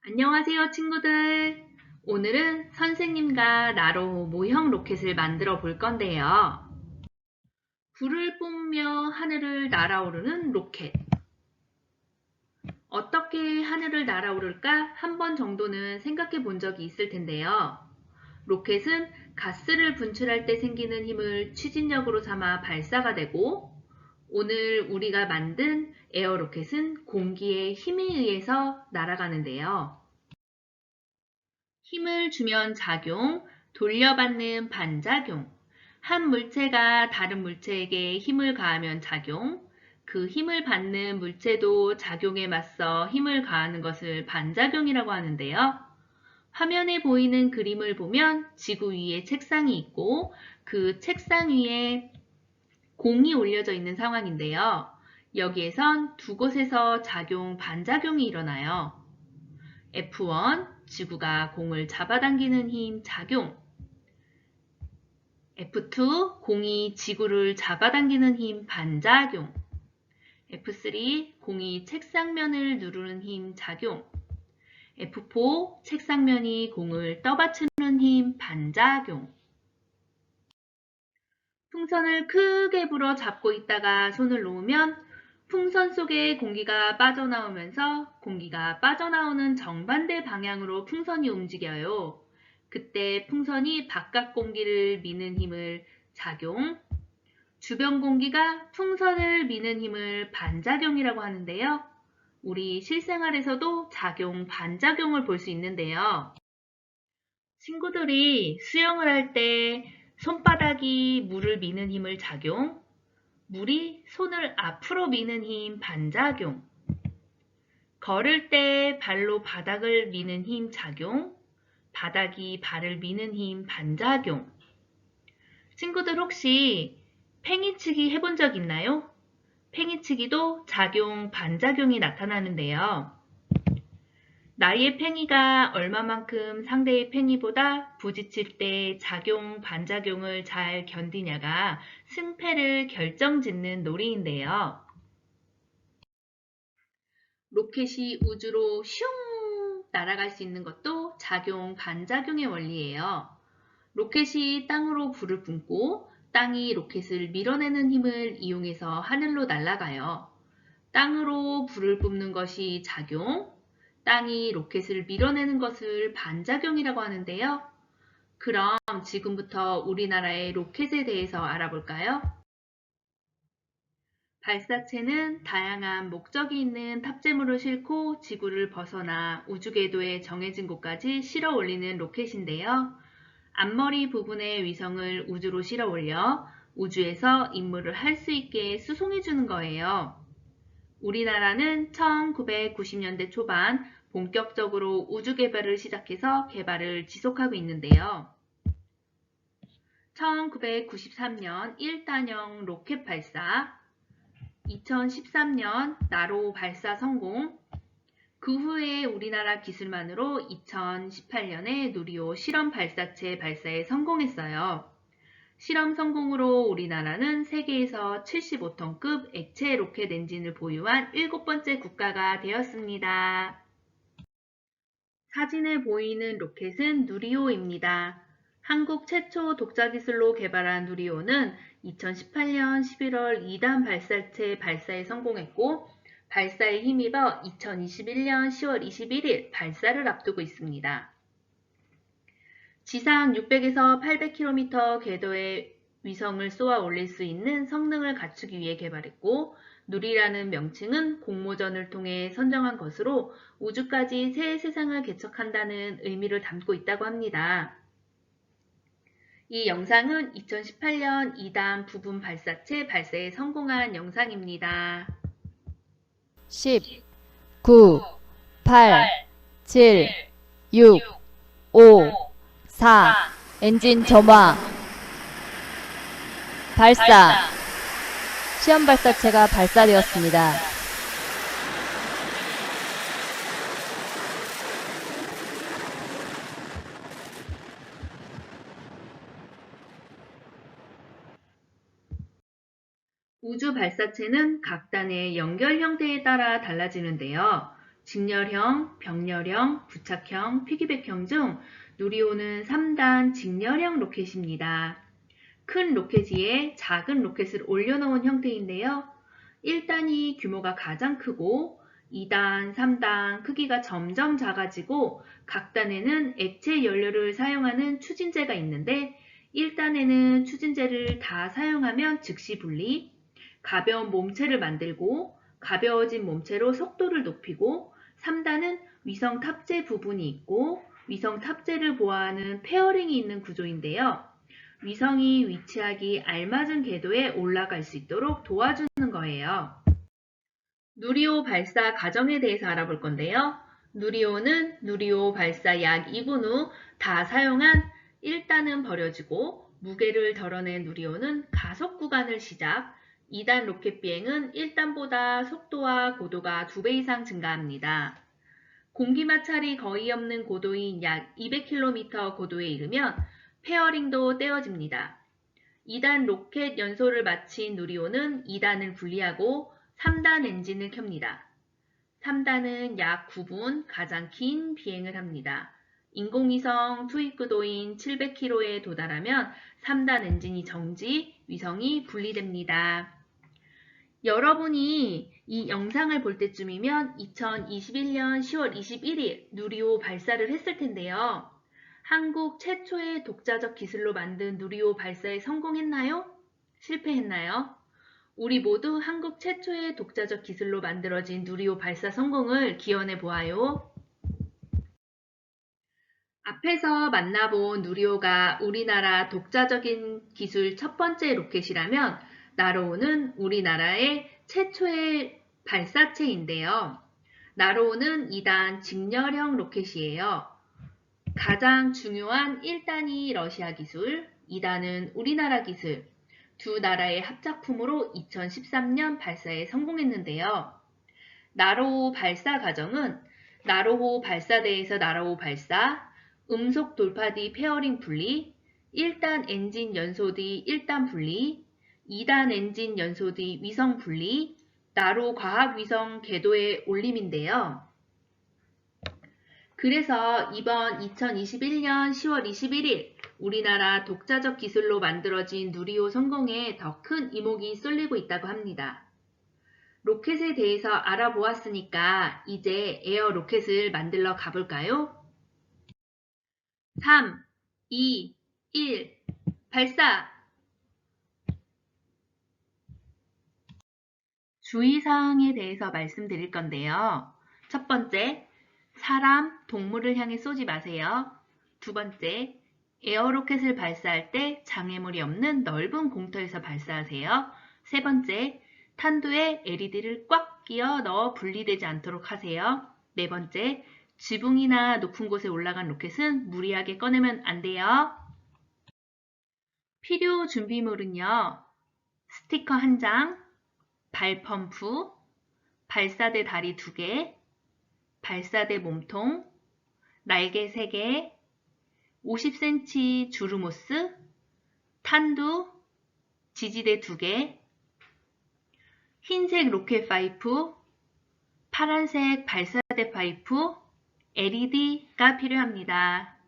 안녕하세요, 친구들. 오늘은 선생님과 나로 모형 로켓을 만들어 볼 건데요. 불을 뿜으며 하늘을 날아오르는 로켓. 어떻게 하늘을 날아오를까 한 번 정도는 생각해 본 적이 있을 텐데요. 로켓은 가스를 분출할 때 생기는 힘을 추진력으로 삼아 발사가 되고, 오늘 우리가 만든 에어로켓은 공기의 힘에 의해서 날아가는데요. 힘을 주면 작용, 돌려받는 반작용. 한 물체가 다른 물체에게 힘을 가하면 작용, 그 힘을 받는 물체도 작용에 맞서 힘을 가하는 것을 반작용이라고 하는데요. 화면에 보이는 그림을 보면 지구 위에 책상이 있고 그 책상 위에 공이 올려져 있는 상황인데요. 여기에선 두 곳에서 작용, 반작용이 일어나요. F1, 지구가 공을 잡아당기는 힘 작용. F2, 공이 지구를 잡아당기는 힘 반작용. F3, 공이 책상면을 누르는 힘 작용. F4, 책상면이 공을 떠받치는 힘 반작용. 풍선을 크게 불어 잡고 있다가 손을 놓으면 풍선 속에 공기가 빠져나오면서 공기가 빠져나오는 정반대 방향으로 풍선이 움직여요. 그때 풍선이 바깥 공기를 미는 힘을 작용, 주변 공기가 풍선을 미는 힘을 반작용이라고 하는데요. 우리 실생활에서도 작용, 반작용을 볼 수 있는데요. 친구들이 수영을 할 때 손바닥이 물을 미는 힘을 작용, 물이 손을 앞으로 미는 힘 반작용, 걸을 때 발로 바닥을 미는 힘 작용, 바닥이 발을 미는 힘 반작용. 친구들 혹시 팽이치기 해본 적 있나요? 팽이치기도 작용, 반작용이 나타나는데요. 나의 팽이가 얼마만큼 상대의 팽이보다 부딪힐 때 작용, 반작용을 잘 견디냐가 승패를 결정짓는 놀이인데요. 로켓이 우주로 슝 날아갈 수 있는 것도 작용, 반작용의 원리예요. 로켓이 땅으로 불을 뿜고 땅이 로켓을 밀어내는 힘을 이용해서 하늘로 날아가요. 땅으로 불을 뿜는 것이 작용, 땅이 로켓을 밀어내는 것을 반작용이라고 하는데요. 그럼 지금부터 우리나라의 로켓에 대해서 알아볼까요? 발사체는 다양한 목적이 있는 탑재물을 싣고 지구를 벗어나 우주궤도에 정해진 곳까지 실어 올리는 로켓인데요. 앞머리 부분의 위성을 우주로 실어 올려 우주에서 임무를 할 수 있게 수송해 주는 거예요. 우리나라는 1990년대 초반 본격적으로 우주 개발을 시작해서 개발을 지속하고 있는데요. 1993년 1단형 로켓 발사, 2013년 나로 발사 성공, 그 후에 우리나라 기술만으로 2018년에 누리호 실험 발사체 발사에 성공했어요. 실험 성공으로 우리나라는 세계에서 75톤급 액체 로켓 엔진을 보유한 7번째 국가가 되었습니다. 사진에 보이는 로켓은 누리호입니다. 한국 최초 독자 기술로 개발한 누리호는 2018년 11월 2단 발사체 발사에 성공했고 발사에 힘입어 2021년 10월 21일 발사를 앞두고 있습니다. 지상 600에서 800km 궤도의 위성을 쏘아 올릴 수 있는 성능을 갖추기 위해 개발했고 누리라는 명칭은 공모전을 통해 선정한 것으로 우주까지 새 세상을 개척한다는 의미를 담고 있다고 합니다. 이 영상은 2018년 2단 부분 발사체 발사에 성공한 영상입니다. 10, 9, 8, 7, 6, 5, 4, 엔진 점화, 발사. 시험 발사체가 발사되었습니다. 우주 발사체는 각 단의 연결 형태에 따라 달라지는데요. 직렬형, 병렬형, 부착형, 피기백형 중 누리호는 3단 직렬형 로켓입니다. 큰 로켓 위에 작은 로켓을 올려놓은 형태인데요. 1단이 규모가 가장 크고 2단, 3단 크기가 점점 작아지고 각 단에는 액체 연료를 사용하는 추진제가 있는데 1단에는 추진제를 다 사용하면 즉시 분리, 가벼운 몸체를 만들고 가벼워진 몸체로 속도를 높이고 3단은 위성 탑재 부분이 있고 위성 탑재를 보호하는 페어링이 있는 구조인데요. 위성이 위치하기 알맞은 궤도에 올라갈 수 있도록 도와주는 거예요. 누리호 발사 과정에 대해서 알아볼 건데요. 누리호는 누리호 발사 약 2분 후 다 사용한 1단은 버려지고 무게를 덜어낸 누리호는 가속 구간을 시작, 2단 로켓 비행은 1단보다 속도와 고도가 2배 이상 증가합니다. 공기 마찰이 거의 없는 고도인 약 200km 고도에 이르면 페어링도 떼어집니다. 2단 로켓 연소를 마친 누리호는 2단을 분리하고 3단 엔진을 켭니다. 3단은 약 9분 가장 긴 비행을 합니다. 인공위성 투입 구도인 700km에 도달하면 3단 엔진이 정지, 위성이 분리됩니다. 여러분이 이 영상을 볼 때쯤이면 2021년 10월 21일 누리호 발사를 했을 텐데요. 한국 최초의 독자적 기술로 만든 누리호 발사에 성공했나요? 실패했나요? 우리 모두 한국 최초의 독자적 기술로 만들어진 누리호 발사 성공을 기원해 보아요. 앞에서 만나본 누리호가 우리나라 독자적인 기술 첫 번째 로켓이라면 나로호는 우리나라의 최초의 발사체인데요. 나로호는 2단 직렬형 로켓이에요. 가장 중요한 1단이 러시아 기술, 2단은 우리나라 기술, 두 나라의 합작품으로 2013년 발사에 성공했는데요. 나로호 발사 과정은 나로호 발사대에서 나로호 발사, 음속 돌파 뒤 페어링 분리, 1단 엔진 연소 뒤 1단 분리, 2단 엔진 연소 뒤 위성 분리, 나로 과학위성 궤도에 올림인데요. 그래서 이번 2021년 10월 21일 우리나라 독자적 기술로 만들어진 누리호 성공에 더 큰 이목이 쏠리고 있다고 합니다. 로켓에 대해서 알아보았으니까 이제 에어 로켓을 만들러 가볼까요? 3, 2, 1, 발사! 주의사항에 대해서 말씀드릴 건데요. 첫 번째, 사람, 동물을 향해 쏘지 마세요. 두 번째, 에어로켓을 발사할 때 장애물이 없는 넓은 공터에서 발사하세요. 세 번째, 탄두에 LED를 꽉 끼워 넣어 분리되지 않도록 하세요. 네 번째, 지붕이나 높은 곳에 올라간 로켓은 무리하게 꺼내면 안 돼요. 필요 준비물은요. 스티커 1장, 발펌프, 발사대 다리 2개, 발사대 몸통, 날개 3개, 50cm 주루모스, 탄두, 지지대 2개, 흰색 로켓 파이프, 파란색 발사대 파이프, LED가 필요합니다.